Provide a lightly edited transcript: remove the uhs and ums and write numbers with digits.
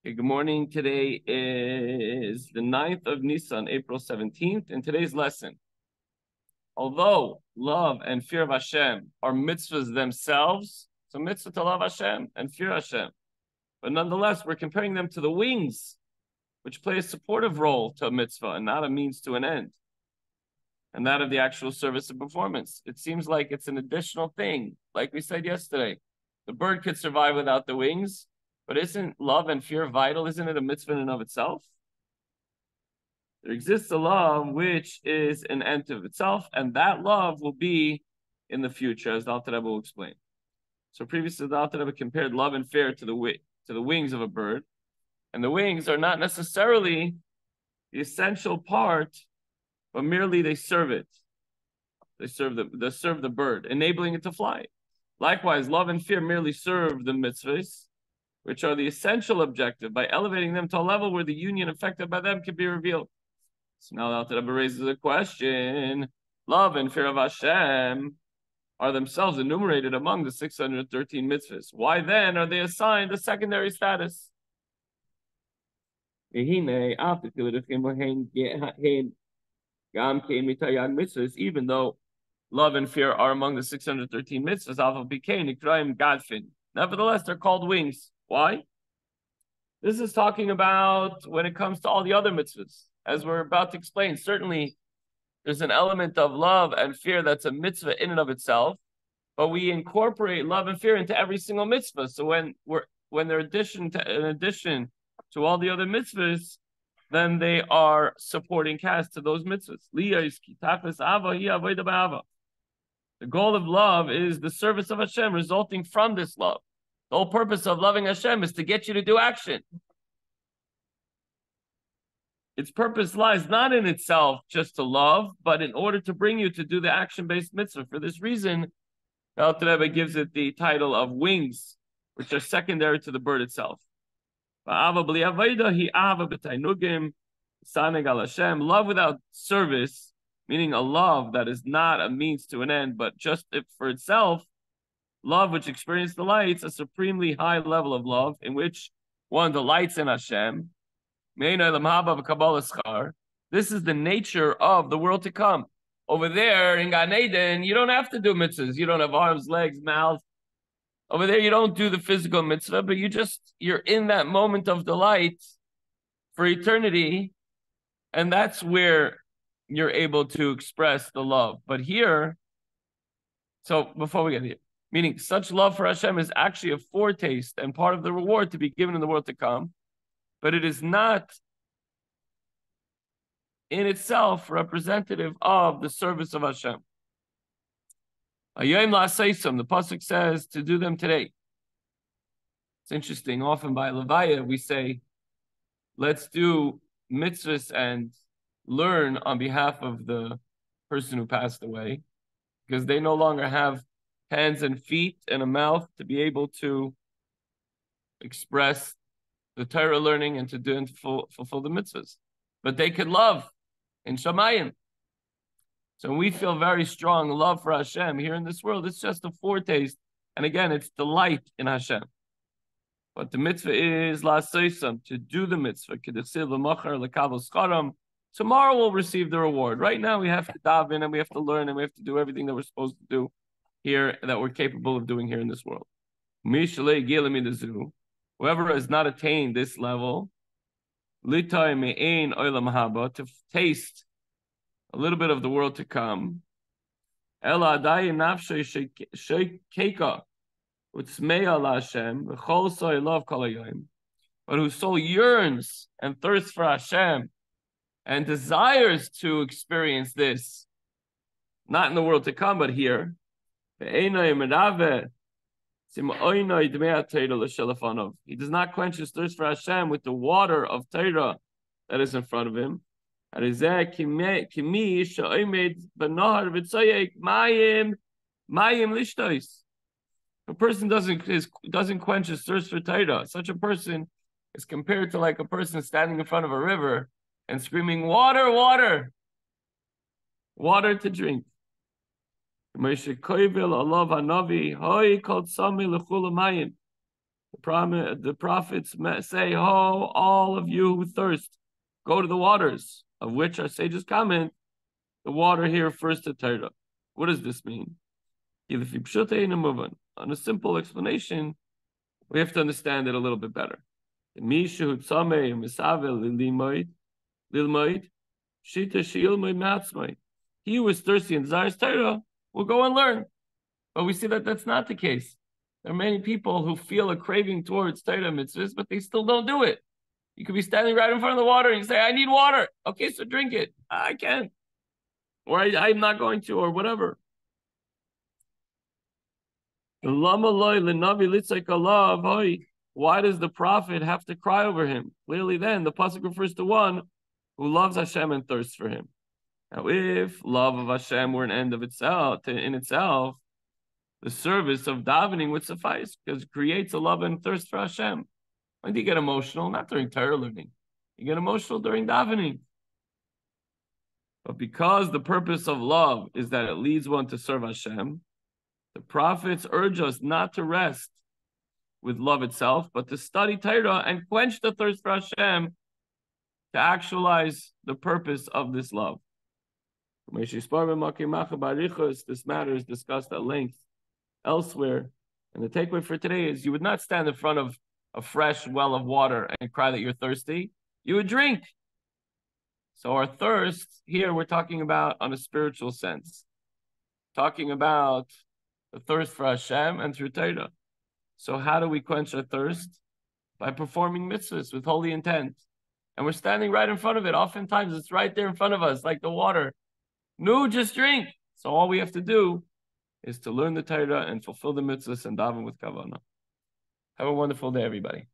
Okay, good morning. Today is the 9th of Nissan, April 17th. In today's lesson, although love and fear of Hashem are mitzvahs themselves, so mitzvah to love Hashem and fear Hashem, but nonetheless, we're comparing them to the wings, which play a supportive role to a mitzvah and not a means to an end, and that of the actual service and performance. It seems like it's an additional thing. Like we said yesterday, the bird could survive without the wings, but isn't love and fear vital? Isn't it a mitzvah in and of itself? There exists a love which is an end of itself, and that love will be in the future, as the Alter Rebbe will explain. So previously, the Alter Rebbe compared love and fear to the wings of a bird, and the wings are not necessarily the essential part, but merely they serve it. They serve the bird, enabling it to fly. Likewise, love and fear merely serve the mitzvahs, which are the essential objective, by elevating them to a level where the union affected by them can be revealed. So now the Alter Rebbe raises a question. Love and fear of Hashem are themselves enumerated among the 613 mitzvahs. Why then are they assigned a secondary status? Even though love and fear are among the 613 mitzvahs, nevertheless, they're called wings. Why? This is talking about when it comes to all the other mitzvahs. As we're about to explain, certainly there's an element of love and fear that's a mitzvah in and of itself, but we incorporate love and fear into every single mitzvah. So when they're in addition to all the other mitzvahs, then they are supporting cast to those mitzvahs. The goal of love is the service of Hashem resulting from this love. The whole purpose of loving Hashem is to get you to do action. Its purpose lies not in itself just to love, but in order to bring you to do the action-based mitzvah. For this reason, the Alter Rebbe gives it the title of wings, which are secondary to the bird itself. Love without service, meaning a love that is not a means to an end, but just for itself, love which experiences delights, a supremely high level of love in which one delights in Hashem. This is the nature of the world to come. Over there in Gan Eden, you don't have to do mitzvahs. You don't have arms, legs, mouth. Over there, you don't do the physical mitzvah, but you're in that moment of delight for eternity, and that's where you're able to express the love. But here, so before we get here, meaning such love for Hashem is actually a foretaste and part of the reward to be given in the world to come, but it is not in itself representative of the service of Hashem. The pasuk says to do them today. It's interesting. Often by Levaya we say, let's do mitzvahs and learn on behalf of the person who passed away, because they no longer have hands and feet and a mouth to be able to express the Torah learning and to do and fulfill the mitzvahs. But they could love in Shamayim. So when we feel very strong love for Hashem here in this world, it's just a foretaste. And again, it's delight in Hashem. But the mitzvah is la'asosam, to do the mitzvah. Tomorrow we'll receive the reward. Right now we have to dive in and we have to learn and we have to do everything that we're supposed to do here, that we're capable of doing here in this world. Whoever has not attained this level, to taste a little bit of the world to come, but whose soul yearns and thirsts for Hashem and desires to experience this, not in the world to come, but here, he does not quench his thirst for Hashem with the water of Torah that is in front of him. A person doesn't quench his thirst for Torah. Such a person is compared to like a person standing in front of a river and screaming, water, water, water to drink. The prophets say, "Oh, all of you who thirst, go to the waters," of which our sages comment, the water here refers to Torah. What does this mean? On a simple explanation, we have to understand it a little bit better. He who is thirsty and desires Torah will go and learn. But we see that that's not the case. There are many people who feel a craving towards Torah mitzvahs, but they still don't do it. You could be standing right in front of the water and you say, "I need water." Okay, so drink it. I can't. Or I'm not going to, or whatever. Why does the prophet have to cry over him? Clearly then, the pasuk refers to one who loves Hashem and thirsts for him. Now, if love of Hashem were an end of itself, the service of davening would suffice, because it creates a love and thirst for Hashem. When do you get emotional? Not during Torah learning. You get emotional during davening. But because the purpose of love is that it leads one to serve Hashem, the prophets urge us not to rest with love itself, but to study Torah and quench the thirst for Hashem to actualize the purpose of this love. This matter is discussed at length elsewhere. And the takeaway for today is you would not stand in front of a fresh well of water and cry that you're thirsty. You would drink. So our thirst here we're talking about on a spiritual sense. Talking about the thirst for Hashem and through Torah. So how do we quench our thirst? By performing mitzvahs with holy intent. And we're standing right in front of it. Oftentimes it's right there in front of us, like the water. No, just drink. So all we have to do is to learn the Torah and fulfill the mitzvahs and daven with kavanah. Have a wonderful day, everybody.